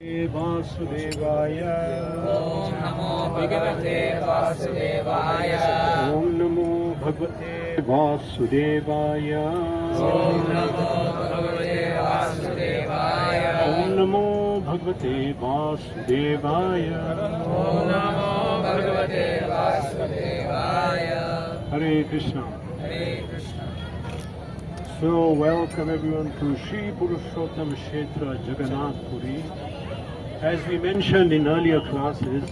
Vasudevaya. Om Namo Bhagavate Vasudevaya. Om Namo Bhagavate Vasudevaya. Om Namo Bhagavate Vasudevaya. Om Namo Bhagavate Vasudevaya. Om Namo Bhagavate Vasudevaya. Hare Krishna. Hare Krishna. So welcome everyone to Shri Purushottam Kshetra Jagannath Puri. As we mentioned in earlier classes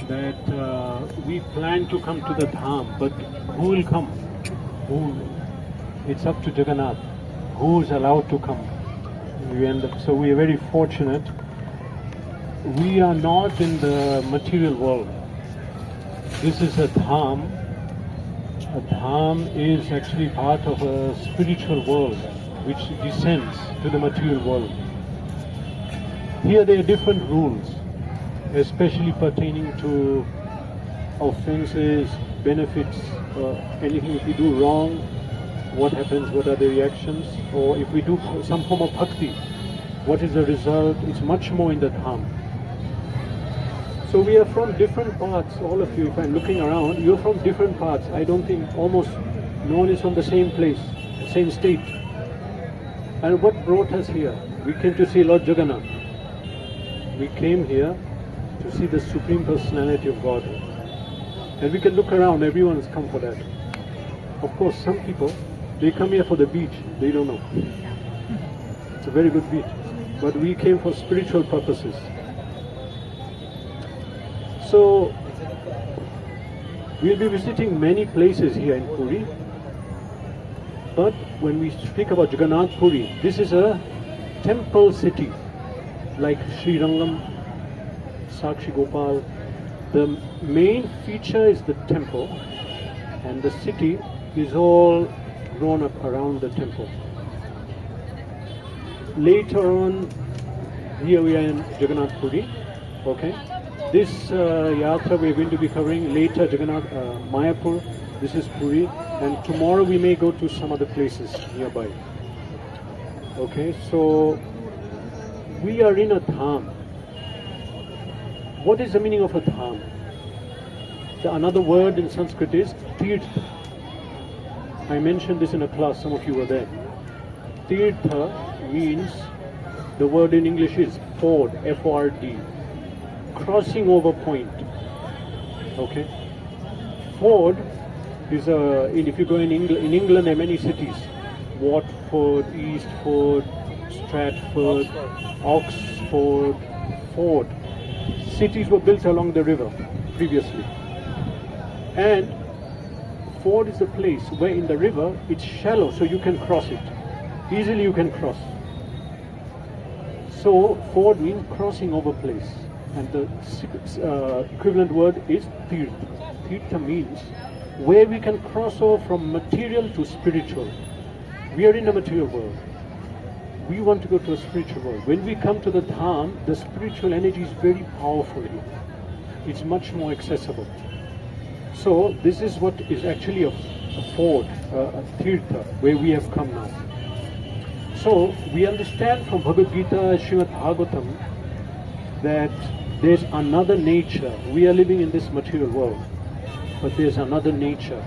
that we plan to come to the Dham, but who will come? It's up to Jagannath. Who is allowed to come? So we are very fortunate. We are not in the material world. This is a Dham. A Dham is actually part of a spiritual world which descends to the material world. Here there are different rules, especially pertaining to offenses, benefits, anything if we do wrong, what happens, what are the reactions, or if we do some form of bhakti, what is the result. It's much more in the Dham. So we are from different parts, all of you. If I'm looking around, you're from different parts. I don't think almost no one is from the same place, same state. And what brought us here? We came to see Lord Jagannath. We came here to see the Supreme Personality of God. And we can look around, everyone has come for that. Of course, some people, they come here for the beach, they don't know. It's a very good beach. But we came for spiritual purposes. So, we'll be visiting many places here in Puri. But when we speak about Jagannath Puri, this is a temple city. Like Sri Rangam, Sakshi Gopal. The main feature is the temple, and the city is all grown up around the temple. Later on, here we are in Jagannath Puri. Okay, this Yatra we are going to be covering later. Jagannath Mayapur. This is Puri, and tomorrow we may go to some other places nearby. Okay, so we are in a Dham. What is the meaning of a Dham? Another word in Sanskrit is Tirtha. I mentioned this in a class, some of you were there. Tirtha means, the word in English is ford, F-O-R-D. Crossing over point. Okay? Ford is if you go in England there are many cities. Watford, Eastford, Stratford, Oxford, Ford. Cities were built along the river previously. And ford is a place where in the river it's shallow, so you can cross it. Easily you can cross. So ford means crossing over place. And the equivalent word is Tirtha. Tirtha means where we can cross over from material to spiritual. We are in the material world. We want to go to a spiritual world. When we come to the Dham, the spiritual energy is very powerful here. It's much more accessible. So this is what is actually a ford, a Tirtha, where we have come now. So we understand from Bhagavad Gita, Srimad Bhagavatam, that there's another nature. We are living in this material world, but there's another nature.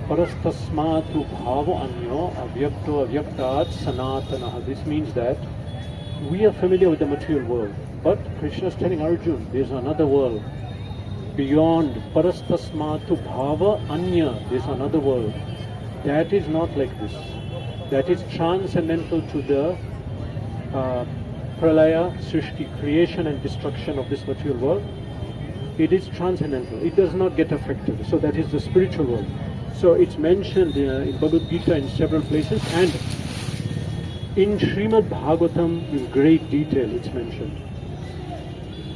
Parastasmatu bhavo anyo avyakto avyaktat sanatanaha. This means that we are familiar with the material world, but Krishna is telling Arjuna, there's another world beyond parastasmatu bhava anya. There's another world that is not like this. That is transcendental to the pralaya, srishti, creation and destruction of this material world. It is transcendental. It does not get affected. So that is the spiritual world. So it's mentioned in Bhagavad Gita in several places, and in Srimad Bhagavatam in great detail it's mentioned.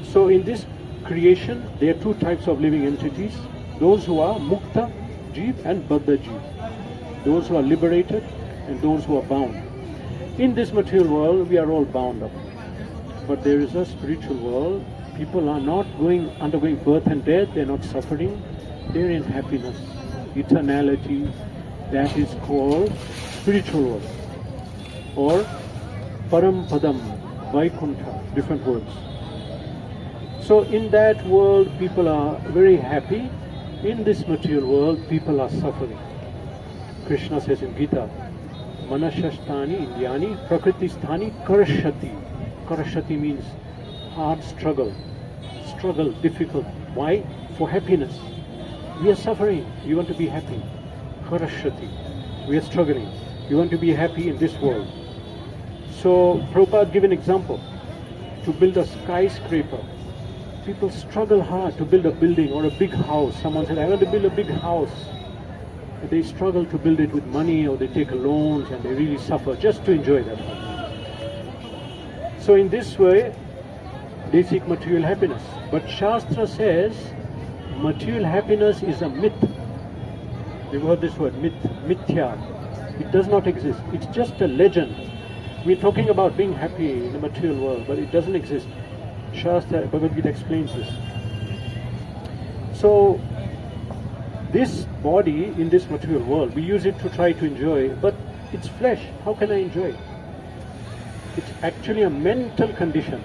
So in this creation there are two types of living entities: those who are mukta jeev and baddha jeev, those who are liberated and those who are bound. In this material world we are all bound up, but there is a spiritual world. People are not undergoing birth and death, they are not suffering, they are in happiness, eternality. That is called spiritual world, or Param Padam, Vaikuntha, different words. So in that world people are very happy. In this material world people are suffering. Krishna says in Gita, Manashasthani Indyani Prakritisthani Karashati. Karashati means hard struggle. Struggle, difficult. Why? For happiness. We are suffering. We want to be happy. Karashati. We are struggling. We want to be happy in this world. So Prabhupada gave an example. To build a skyscraper, people struggle hard to build a building or a big house. Someone said, I want to build a big house. They struggle to build it with money, or they take loans and they really suffer just to enjoy that house. So in this way, they seek material happiness. But Shastra says material happiness is a myth. You've heard this word, myth, mithya. It does not exist. It's just a legend. We're talking about being happy in the material world, but it doesn't exist. Shastra, Bhagavad Gita explains this. So, this body in this material world, we use it to try to enjoy, but it's flesh. How can I enjoy it? It's actually a mental condition.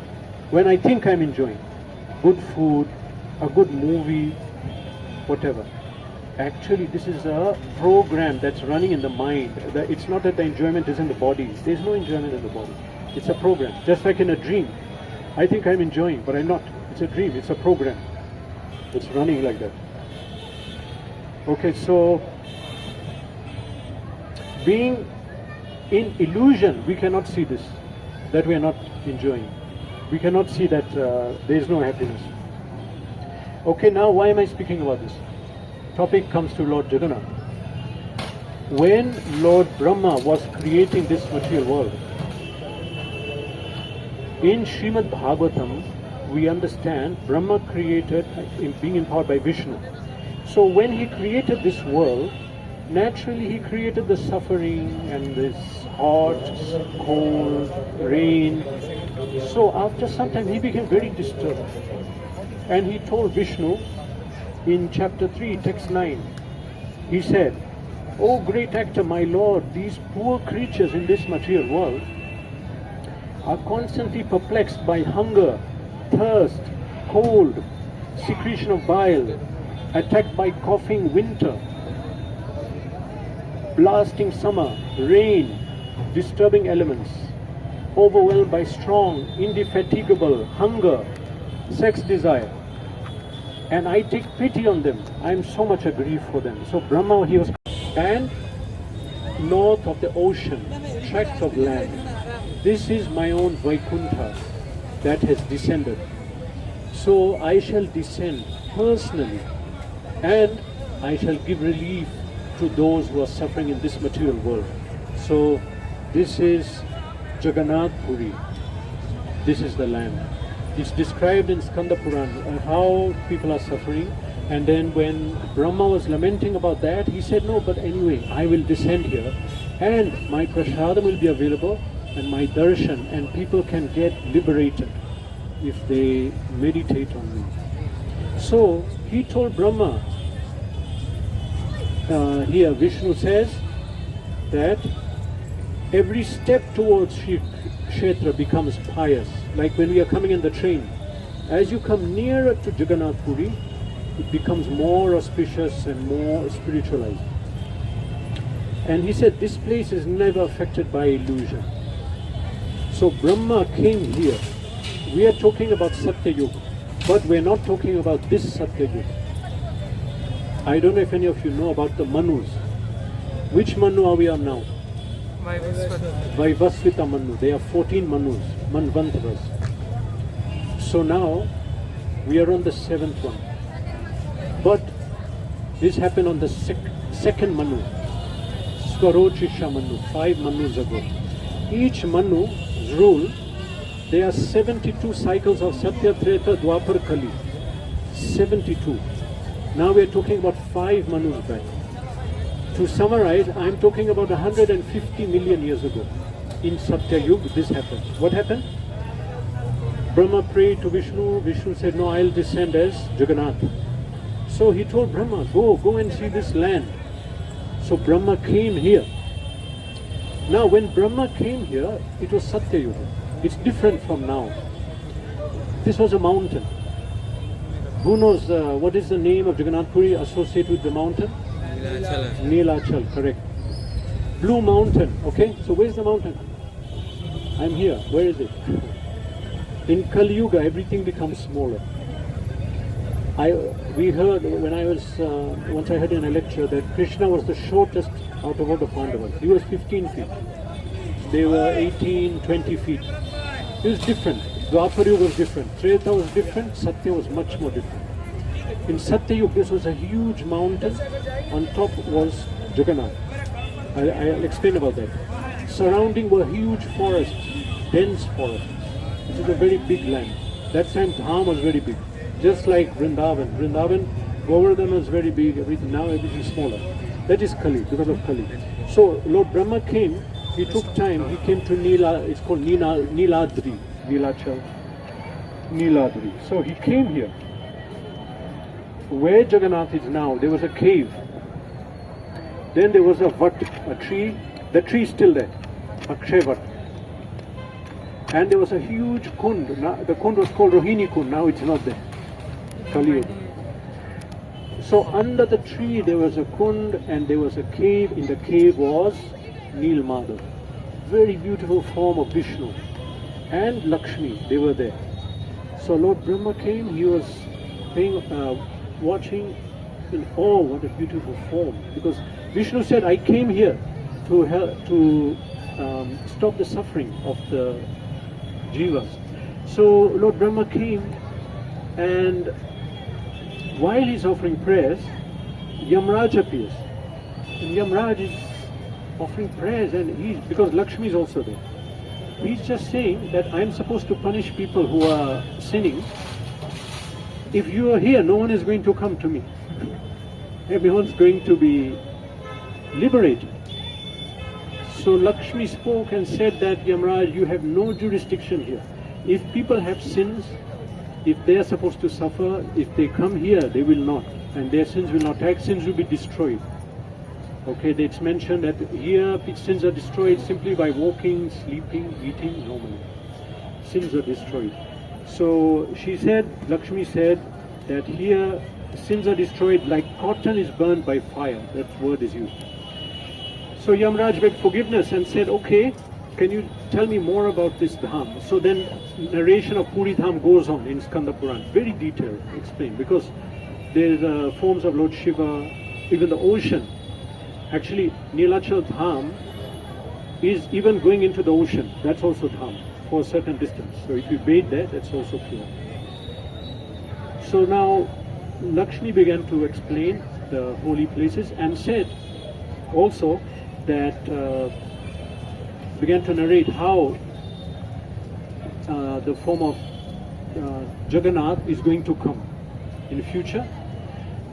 When I think I'm enjoying good food, a good movie, whatever. Actually, this is a program that's running in the mind. It's not that the enjoyment is in the body. There's no enjoyment in the body. It's a program. Just like in a dream. I think I'm enjoying, but I'm not. It's a dream. It's a program. It's running like that. Okay, so being in illusion, we cannot see this, that we are not enjoying. We cannot see that there is no happiness. Okay, now why am I speaking about this? Topic comes to Lord Jagannath. When Lord Brahma was creating this material world, in Srimad Bhagavatam, we understand Brahma created, being empowered by Vishnu. So when he created this world, naturally he created the suffering and this hot, cold, rain. So after some time he became very disturbed. And he told Vishnu in chapter 3, text 9, he said, "O great actor, my lord, these poor creatures in this material world are constantly perplexed by hunger, thirst, cold, secretion of bile, attacked by coughing winter, blasting summer, rain, disturbing elements, overwhelmed by strong, indefatigable hunger, sex desire. And I take pity on them. I am so much aggrieved for them." So Brahma, he was, and north of the ocean, tracts of land. This is my own Vaikuntha that has descended. So I shall descend personally and I shall give relief to those who are suffering in this material world. So this is Jagannath Puri. This is the land. It's described in Skanda Purana how people are suffering. And then when Brahma was lamenting about that, he said, no, but anyway, I will descend here and my prasadam will be available and my darshan, and people can get liberated if they meditate on me. So he told Brahma, here Vishnu says that every step towards Shri Kshetra becomes pious. Like when we are coming in the train, as you come nearer to Jagannath Puri, it becomes more auspicious and more spiritualized. And he said this place is never affected by illusion. So Brahma came here. We are talking about Satya Yuga, but we are not talking about this Satya Yuga. I don't know if any of you know about the Manus. Which Manu are we on now? Vaivasvita Manu. There are 14 Manus, Manvantras. So now we are on the 7th one. But this happened on the second Manu, Swarochisha Manu, 5 Manus ago. Each Manu's rule, there are 72 cycles of Satya, Treta, Dwapar, Kali. 72. Now we are talking about 5 Manus back. To summarize, I am talking about 150 million years ago. In Satya Yuga, this happened. What happened? Brahma prayed to Vishnu. Vishnu said, no, I'll descend as Jagannath. So he told Brahma, go and see this land. So Brahma came here. Now when Brahma came here, it was Satya Yuga. It's different from now. This was a mountain. Who knows what is the name of Jagannath Puri associated with the mountain? Neelachal, correct. Blue mountain, okay? So where's the mountain? I'm here. Where is it? In Kali Yuga, everything becomes smaller. We heard when I was once I heard in a lecture that Krishna was the shortest out of all the Pandavas. He was 15 feet. They were 18, 20 feet. It was different. Dwapara Yuga was different. Treta was different. Satya was much more different. In Satya Yuga, this was a huge mountain. On top was Jagannath. I'll explain about that. Surrounding were huge forests, dense forests. It was a very big land. That time Dham was very big. Just like Vrindavan. Vrindavan, Govardhan was very big, everything. Now everything is smaller. That is Kali, because of Kali. So Lord Brahma came, he took time, he came to Neela, it's called Neeladri, Neelachal, Neeladri. So he came here. Where Jagannath is now, there was a cave. Then there was a vat, a tree. The tree is still there, Akshay Vat. And there was a huge kund. Now, the kund was called Rohini Kund, now it's not there. Kali Yuga. So under the tree there was a kund and there was a cave. In the cave was Neel Madhav. Very beautiful form of Vishnu. And Lakshmi, they were there. So Lord Brahma came, he was watching in awe, what a beautiful form. Because Vishnu said, I came here to help, to stop the suffering of the jivas. So Lord Brahma came, and while he's offering prayers, Yamraj appears. And Yamraj is offering prayers, and because Lakshmi is also there. He's just saying that I'm supposed to punish people who are sinning. If you are here, no one is going to come to me. Everyone's going to be liberated. So Lakshmi spoke and said that, Yamraj, you have no jurisdiction here. If people have sins, if they are supposed to suffer, if they come here, they will not. And their sins will not. Tax sins will be destroyed. Okay, it's mentioned that here sins are destroyed simply by walking, sleeping, eating normally. Sins are destroyed. So she said, Lakshmi said, that here sins are destroyed like cotton is burned by fire. That word is used. So Yamraj begged forgiveness and said, okay, can you tell me more about this Dham? So then narration of Puri Dham goes on in Skanda Puran. Very detailed, explained, because there's forms of Lord Shiva, even the ocean. Actually, Neelachal Dham is even going into the ocean. That's also Dham for a certain distance. So if you bathe there, that's also pure. So now Lakshmi began to explain the holy places and said also that began to narrate how the form of Jagannath is going to come in the future,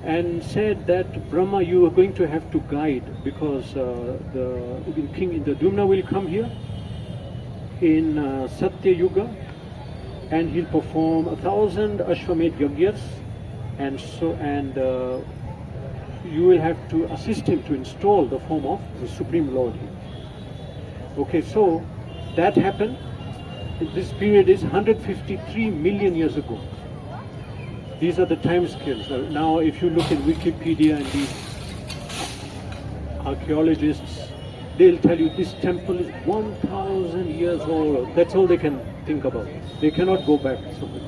and said that Brahma, you are going to have to guide, because the king in the Dumna will come here in Satya Yuga, and he'll perform 1,000 Ashwamedh Yajnas, and you will have to assist him to install the form of the Supreme Lord here. Okay, so that happened. This period is 153 million years ago. These are the time scales. Now if you look in Wikipedia and these archaeologists, they'll tell you this temple is 1,000 years old. That's all they can think about. They cannot go back so much.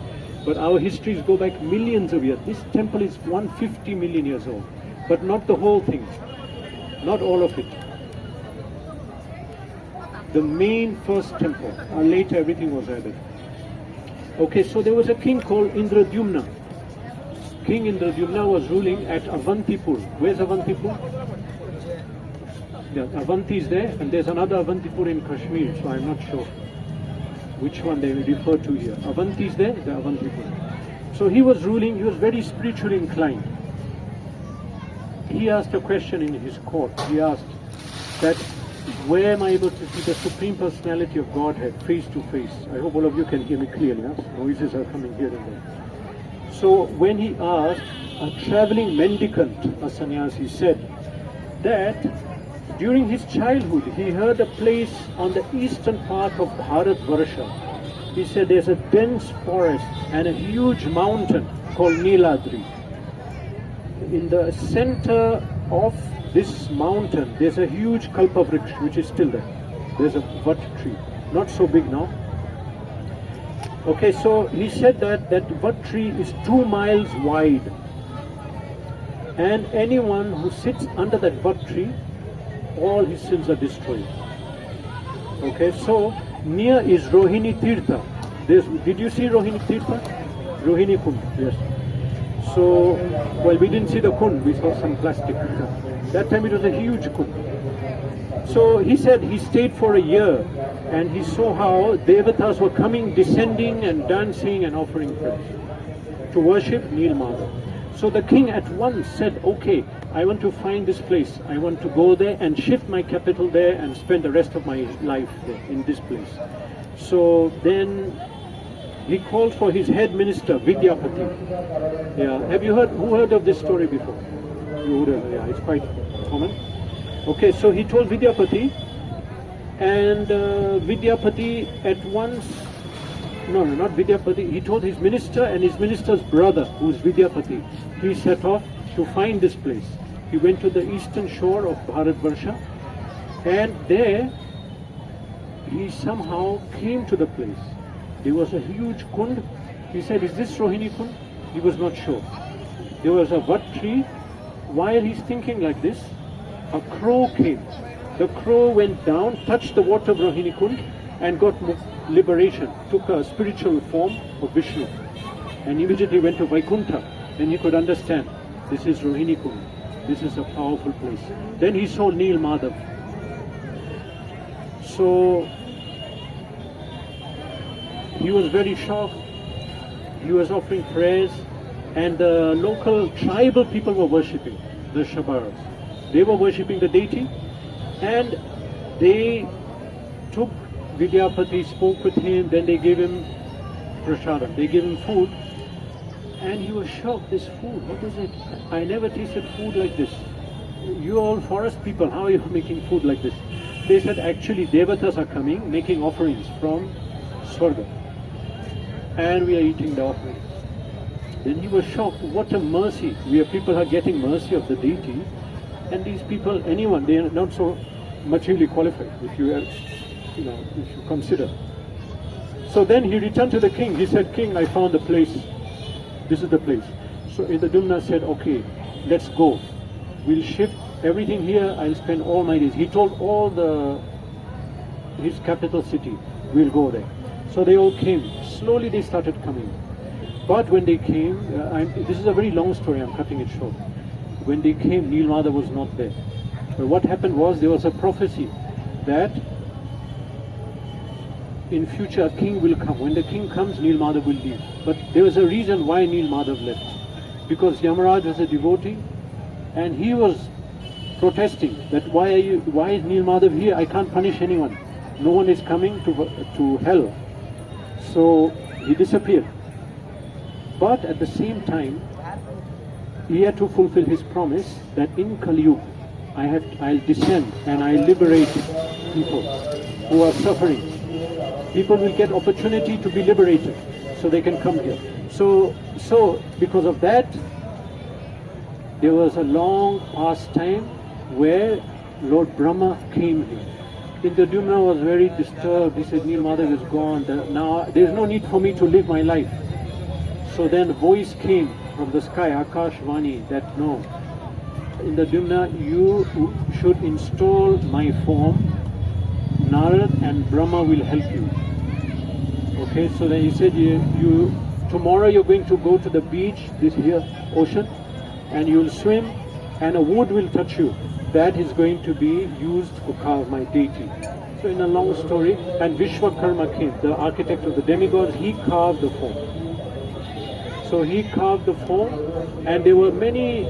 But our histories go back millions of years. This temple is 150 million years old. But not the whole thing. Not all of it. The main first temple. Later everything was added. Okay, so there was a king called Indradyumna. King Indradyumna was ruling at Avantipur. Where's Avantipur? Yeah, Avanti is there, and there's another Avantipur in Kashmir, so I'm not sure which one they refer to here. Avanti is there, the Avantipur. So he was ruling, he was very spiritually inclined. He asked a question in his court. He asked that, where am I able to see the Supreme Personality of Godhead face to face? I hope all of you can hear me clearly. Huh? Noises are coming here and there. So when he asked, a traveling mendicant, a sannyasi, said that during his childhood he heard a place on the eastern part of Bharatvarsha He said there's a dense forest and a huge mountain called Niladri. In the center of this mountain, there's a huge kalpavriksha which is still there. There's a vat tree, not so big now. Okay, so he said that vat tree is 2 miles wide, and anyone who sits under that vat tree, all his sins are destroyed. Okay, so near is Rohini Tirtha. Did you see Rohini Tirtha? Rohini Kund, yes. So, well, we didn't see the Kund, we saw some plastic. That time it was a huge Kund. So he said he stayed for a year and he saw how Devatas were coming, descending and dancing and offering prayers to worship Nilmada. So the king at once said, okay, I want to find this place. I want to go there and shift my capital there and spend the rest of my life there in this place. So then he called for his head minister, Vidyapati. Yeah, have you heard of this story before? You would have, yeah, it's quite common. Okay, so he told Vidyapati, and Vidyapati at once, no, not Vidyapati, he told his minister and his minister's brother, who is Vidyapati. He set off to find this place. He went to the eastern shore of Bharatvarsha, and there he somehow came to the place. There was a huge kund. He said, is this Rohini Kund? He was not sure. There was a vat tree. While he's thinking like this, a crow came. The crow went down, touched the water of Rohini Kund and got liberation, took a spiritual form of Vishnu, and immediately went to Vaikuntha. Then he could understand, this is Rohini Kund, this is a powerful place. Then he saw Neel Madhav. So he was very shocked. He was offering prayers, and the local tribal people were worshipping the Shabaras. They were worshipping the deity, and they took Vidyapati, spoke with him, then they gave him prasadam, they gave him food, and he was shocked. This food, what is it? I never tasted food like this. You all forest people, how are you making food like this? They said actually Devatas are coming, making offerings from Swarga, and we are eating the offerings. Then he was shocked, what a mercy. We are people are getting mercy of the deity, and these people, anyone, they are not so materially qualified, if you if you consider. So then he returned to the king. He said, King, I found the place. This is the place. So Indradumna said, okay, let's go. We'll shift everything here. I'll spend all my days. He told all his capital city, we'll go there. So they all came. Slowly they started coming. But when they came, this is a very long story, I'm cutting it short. When they came, Nilmada was not there. But what happened was, there was a prophecy that in future a king will come. When the king comes, Nilmada will leave. But there was a reason why Nilmada left. Because Yamaraj was a devotee, and he was protesting that why is Nilmada here? I can't punish anyone. No one is coming to hell. So he disappeared. But at the same time, he had to fulfill his promise that in Kali Yuga, I'll descend and I'll liberate people who are suffering. People will get opportunity to be liberated, so they can come here. So because of that, there was a long past time where Lord Brahma came here. Indradumna was very disturbed. He said, Nilmada is gone. Now there's no need for me to live my life. So then a voice came from the sky, Akashvani, that no, Indradumna, you should install my form. Narad and Brahma will help you. Okay, so then he said, tomorrow you're going to go to the beach, this here, ocean, and you'll swim, and a wood will touch you. That is going to be used to carve my deity. So in a long story, and Vishwakarma came, the architect of the demigods, he carved the form. So he carved the form, and there were many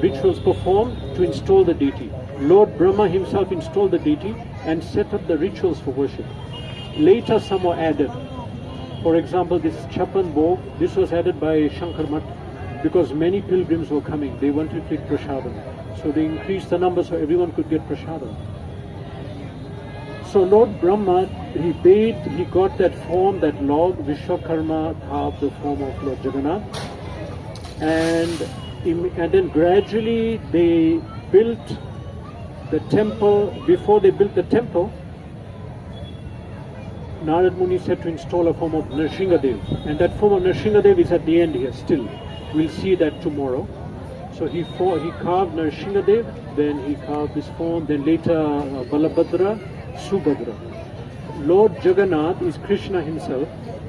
rituals performed to install the deity. Lord Brahma himself installed the deity and set up the rituals for worship. Later some were added. For example, this Chapan Bhog, this was added by Shankar Math because many pilgrims were coming. They wanted to take prasadam. So they increased the number so everyone could get prasadam. So Lord Brahma, he got that form, that Lord Vishwakarma carved the form of Lord Jagannath, and then gradually they built the temple. Before they built the temple, Narad Muni said to install a form of Nrsingadev, and that form of Nrsingadev is at the end here still. We'll see that tomorrow. So he carved Nrsingadev, then he carved this form, then later Balabhadra, Subhadra. Lord Jagannath is Krishna himself,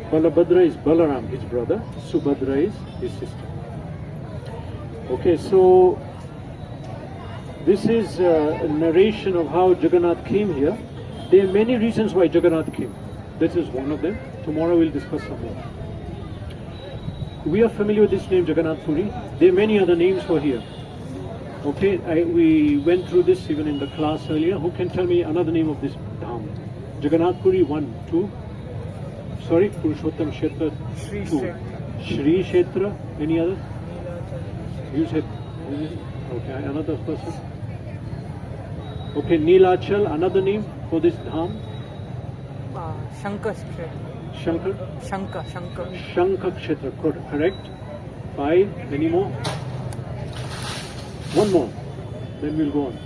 Balabhadra is Balaram, his brother, Subhadra is his sister. Okay, so this is a narration of how Jagannath came here. There are many reasons why Jagannath came. This is one of them. Tomorrow we'll discuss some more. We are familiar with this name Jagannath Puri. There are many other names for here. Okay, we went through this even in the class earlier. Who can tell me another name of this dham? Jagannath Puri 1, 2. Sorry, Purushottam Kshetra 2. Shri Kshetra, any other? You said, okay, another person. Okay, Neelachal, another name for this dham? Shankar. Shankar? Shankar. Shankar Kshetra, correct. 5, any more? One more, then we'll go on.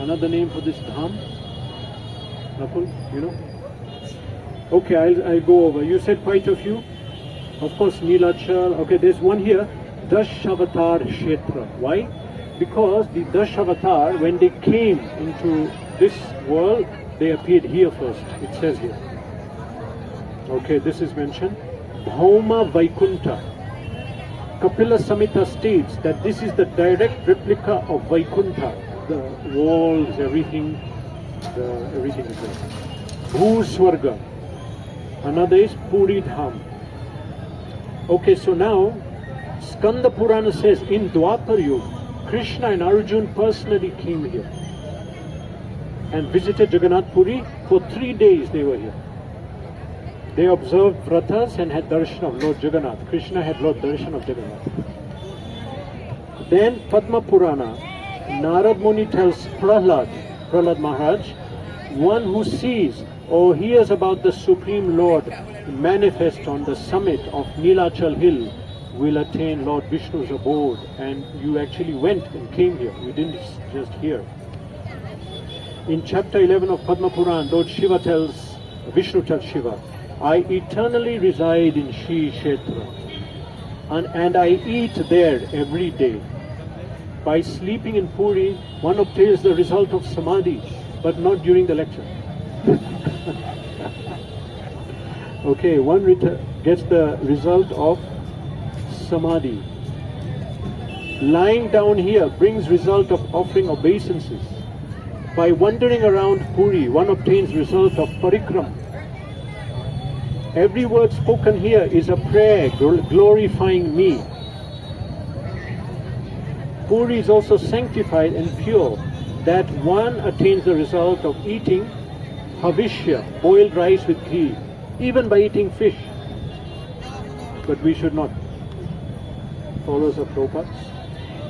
Another name for this dham? Nakul, you know? Okay, I'll go over. You said quite a few. Of course, Neelachal. Okay, there's one here, Dashavatar Kshetra. Why? Because the Dashavatar, when they came into this world, they appeared here first. It says here. Okay, this is mentioned. Bhauma Vaikunta. Kapila Samhita states that this is the direct replica of Vaikunta. The walls, everything is there. Bhuswarga. Another is Puri Dham. Okay, so now Skanda Purana says in Dwapar Yuga, Krishna and Arjun personally came here and visited Jagannath Puri. For 3 days they were here. They observed vratas and had darshan of Lord Jagannath. Krishna had Lord darshan of Jagannath. Then Padma Purana, Narad Muni tells Prahlad Maharaj, one who sees or hears about the Supreme Lord manifest on the summit of Neelachal Hill will attain Lord Vishnu's abode. And you actually went and came here. You didn't just hear. In chapter 11 of Padma Puran, Lord Vishnu tells Shiva, I eternally reside in Shri Kshetra and I eat there every day. By sleeping in Puri, one obtains the result of Samadhi, but not during the lecture. Okay, one gets the result of Samadhi. Lying down here brings result of offering obeisances. By wandering around Puri, one obtains result of parikram. Every word spoken here is a prayer glorifying me. Puri is also sanctified and pure, that one attains the result of eating havishya, boiled rice with ghee, even by eating fish. But we should not. Followers of Prabhupada.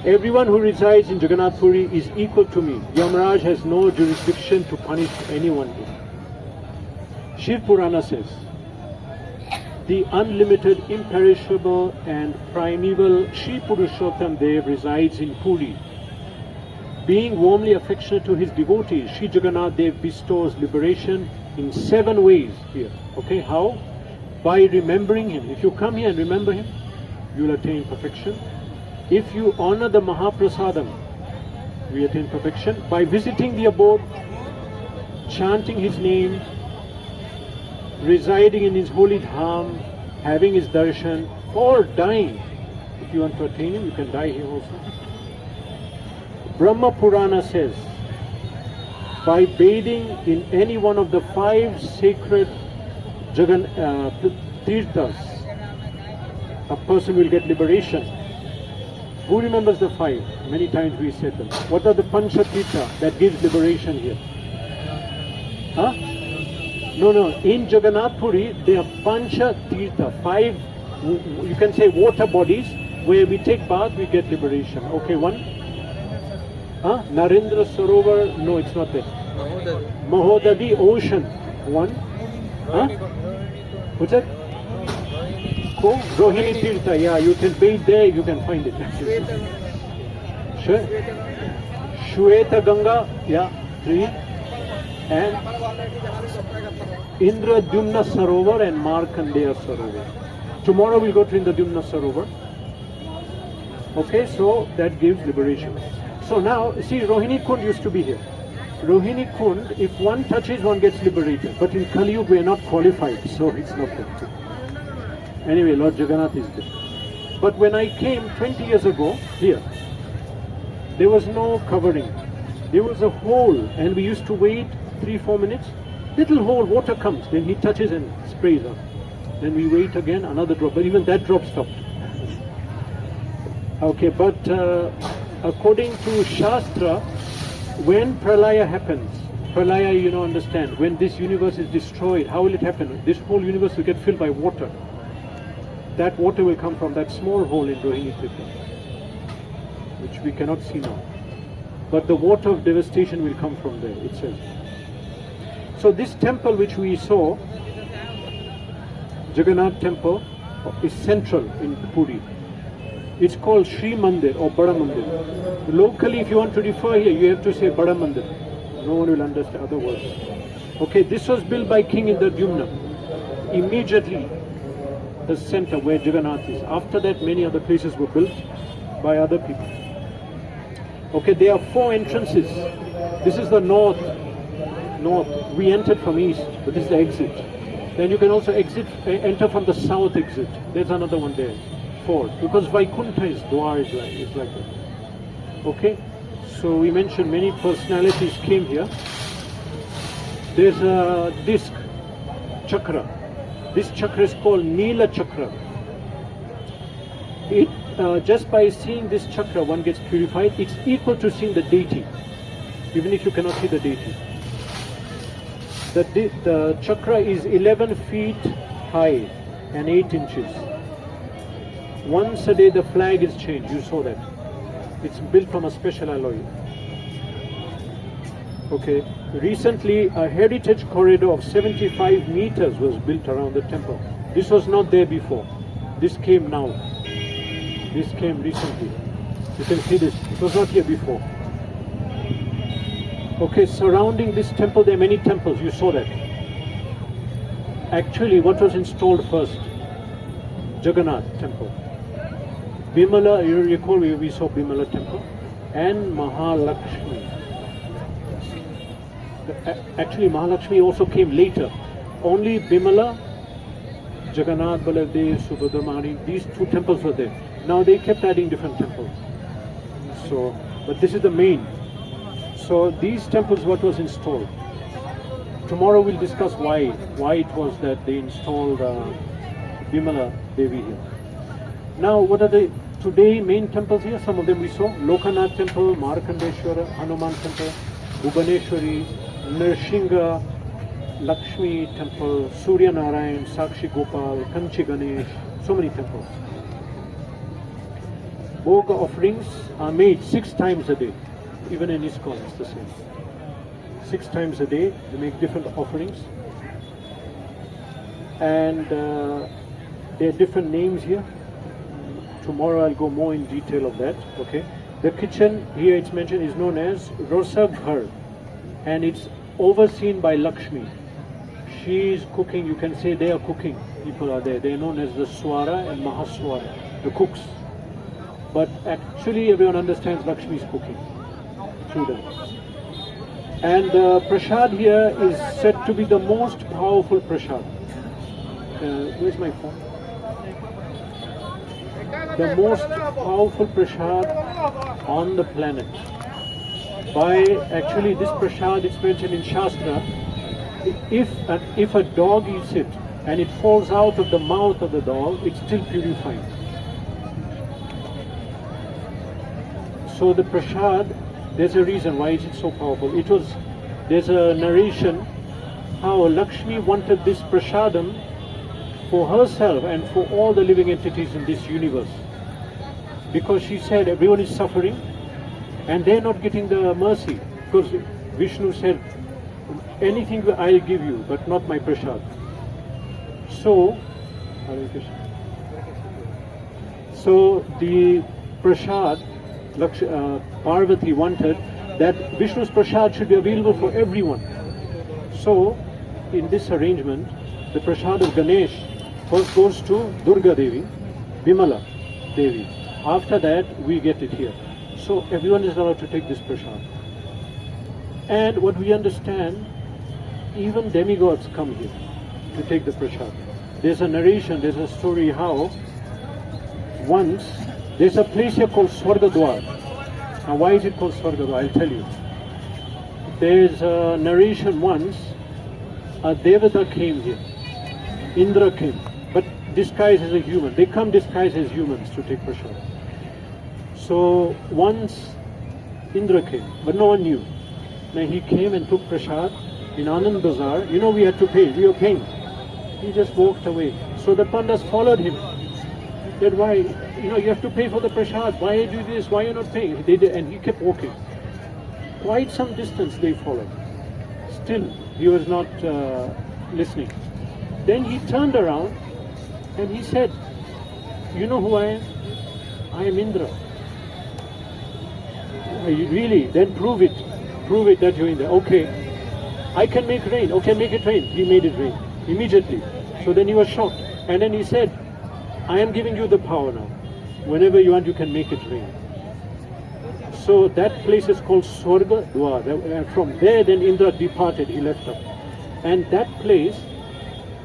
Everyone who resides in Jagannath Puri is equal to me. Yamaraj has no jurisdiction to punish anyone here. Shiv Purana says, the unlimited, imperishable and primeval Sri Purushottam Dev resides in Puri. Being warmly affectionate to his devotees, Sri Jagannath Dev bestows liberation in 7 ways here. Okay, how? By remembering him. If you come here and remember him, you will attain perfection. If you honor the Mahaprasadam, we attain perfection. By visiting the abode, chanting his name, residing in his holy dham, having his darshan, or dying. If you want to attain him, you can die here also. Brahma Purana says, by bathing in any one of the 5 sacred tirthas, a person will get liberation. Who remembers the 5? Many times we said them. What are the Pancha Tirtha that gives liberation here? Huh? No. In Jagannath Puri, there are Pancha Tirtha, 5, you can say water bodies, where we take bath, we get liberation. Okay, one? Huh? Narendra Sarovar? No, it's not there. Mahodadi ocean. One. Huh? What's that? Rohini Tirtha. Yeah, you can bathe there, you can find it. Sure. Shweta Ganga. Yeah, 3. And Indradyumna Sarovar and Markandeya Sarovar. Tomorrow we'll go to Indradyumna Sarovar. Okay, so that gives liberation. So now, see, Rohini Kund used to be here. Rohini Kund, if one touches, one gets liberated. But in Kali Yuga, we are not qualified, so it's not that. Anyway, Lord Jagannath is there. But when I came 20 years ago, here, there was no covering. There was a hole, and we used to wait 3-4 minutes. Little hole, water comes, then he touches and sprays up. Then we wait again, another drop, but even that drop stopped. Okay, but according to Shastra, when Pralaya happens, Pralaya, you know, understand, when this universe is destroyed, how will it happen? This whole universe will get filled by water. That water will come from that small hole in Rohini Tirtha, which we cannot see now. But the water of devastation will come from there, it says. So this temple which we saw, Jagannath temple, is central in Puri. It's called Sri Mandir or Bada Mandir. Locally, if you want to refer here, you have to say Bada Mandir. No one will understand other words. Okay, this was built by King Indradyumna. Immediately, the center where Jagannath is. After that, many other places were built by other people. Okay, there are 4 entrances. This is the north. We entered from east, but this is the exit. Then you can also enter from the south exit. There's another one there. 4. Because Vaikuntha is Dwar is like that. Okay? So we mentioned many personalities came here. There's a disc, chakra. This chakra is called Neela Chakra. Just by seeing this chakra, one gets purified. It's equal to seeing the deity, even if you cannot see the deity. The chakra is 11 feet high and 8 inches. Once a day the flag is changed, you saw that. It's built from a special alloy. Okay. Recently a heritage corridor of 75 meters was built around the temple. This was not there before. This came now. This came recently. You can see this. It was not here before. Okay, surrounding this temple there are many temples, you saw that. Actually, what was installed first? Jagannath temple. Bimala, you recall we saw Bimala temple. And Mahalakshmi. Actually, Mahalakshmi also came later. Only Bimala, Jagannath, Baladev, Subhadra, these 2 temples were there. Now they kept adding different temples. So, but this is the main. So these temples, what was installed? Tomorrow we'll discuss why it was that they installed Bimala Devi here. Now what are the today main temples here? Some of them we saw. Lokanath temple, Markandeshwara, Hanuman temple, Bhubaneshwari, Nrsimha, Lakshmi temple, Surya Narayan, Sakshi Gopal, Kanchi Ganesh, so many temples. Bhoga offerings are made 6 times a day. Even in ISKCON it's the same. 6 times a day they make different offerings. And there are different names here. Tomorrow I'll go more in detail of that. Okay. The kitchen here it's mentioned is known as Rosaghar, and it's overseen by Lakshmi. She is cooking, you can say they are cooking. People are there. They are known as the Swara and Mahaswara, the cooks. But actually everyone understands Lakshmi is cooking through them. And the prasad here is said to be the most powerful prasad. Where's my phone? The most powerful prasad on the planet. Actually this prasad is mentioned in Shastra. If a dog eats it and it falls out of the mouth of the dog, it's still purified. So the prasad, there's a reason why is it so powerful. There's a narration how Lakshmi wanted this prasadam for herself and for all the living entities in this universe. Because she said everyone is suffering and they're not getting the mercy. Because Vishnu said, anything I'll give you, but not my prasad. So, Hare Krishna. So the prasad, Parvati wanted that Vishnu's prasad should be available for everyone. So, in this arrangement, the prasad of Ganesh first goes to Durga Devi, Bimala Devi. After that, we get it here. So everyone is allowed to take this prasad. And what we understand, even demigods come here to take the prasad. There's a narration, there's a story how once, there's a place here called Swargadwar. Now why is it called Swargadwar? I'll tell you. There's a narration once, a Devata came here. Indra came, but disguised as a human. They come disguised as humans to take prasad. So once Indra came, but no one knew. Now he came and took prasad in Anand Bazaar. You know we had to pay, we were paying. He just walked away. So the pandas followed him. Said, why, you have to pay for the prasad, why do this, why you're not paying? They did, and he kept walking. Quite some distance they followed. Still, he was not listening. Then he turned around and he said, you know who I am? I am Indra. Really? Then prove it. Prove it that you're Indra. Okay. I can make rain. Okay, make it rain. He made it rain immediately. So then he was shocked. And then he said, I am giving you the power now. Whenever you want, you can make it rain. So that place is called Swarga Dwar. From there, then Indra departed, he left up. And that place,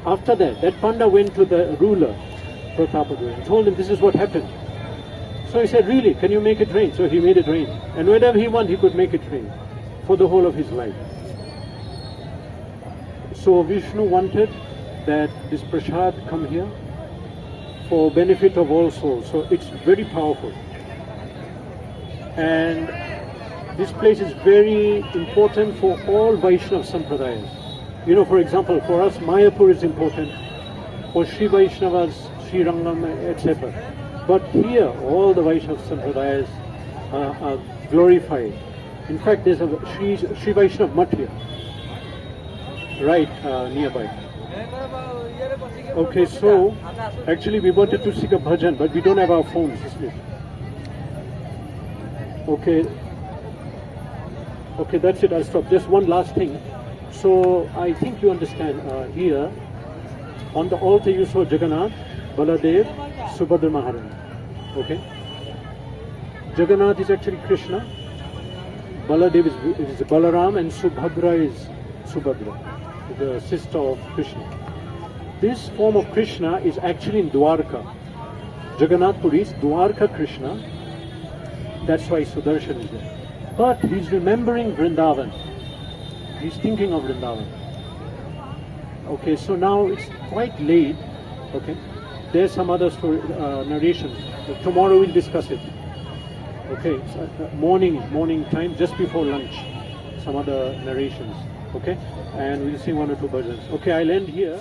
after that Panda went to the ruler, Pratapadura, and told him this is what happened. So he said, really, can you make it rain? So he made it rain. And whenever he wanted, he could make it rain for the whole of his life. So Vishnu wanted that this prasad come here for benefit of all souls. So it's very powerful. And this place is very important for all Vaishnava Sampradayas. For example, for us, Mayapur is important. For Sri Vaishnavas, Sri Rangam, etc. But here, all the Vaishnava Sampradayas are glorified. In fact, there's a Sri Vaishnava Math here, right nearby. Okay, so actually we wanted to sing a bhajan, but we don't have our phones, isn't it? Okay, that's it, I'll stop. Just one last thing. So I think you understand here, on the altar you saw Jagannath, Baladev, Subhadra Maharani. Okay? Jagannath is actually Krishna, Baladev is Balaram, and Subhadra is Subhadra, the sister of Krishna. This form of Krishna is actually in Dwarka. Jagannath Puri is Dwarka Krishna. That's why Sudarshan is there. But he's remembering Vrindavan. He's thinking of Vrindavan. Okay, so now it's quite late. Okay, there's some other story, narrations. Tomorrow we'll discuss it. Okay, so, morning time, just before lunch. Some other narrations. Okay, and we'll sing one or two bhajans. Okay, I'll end here.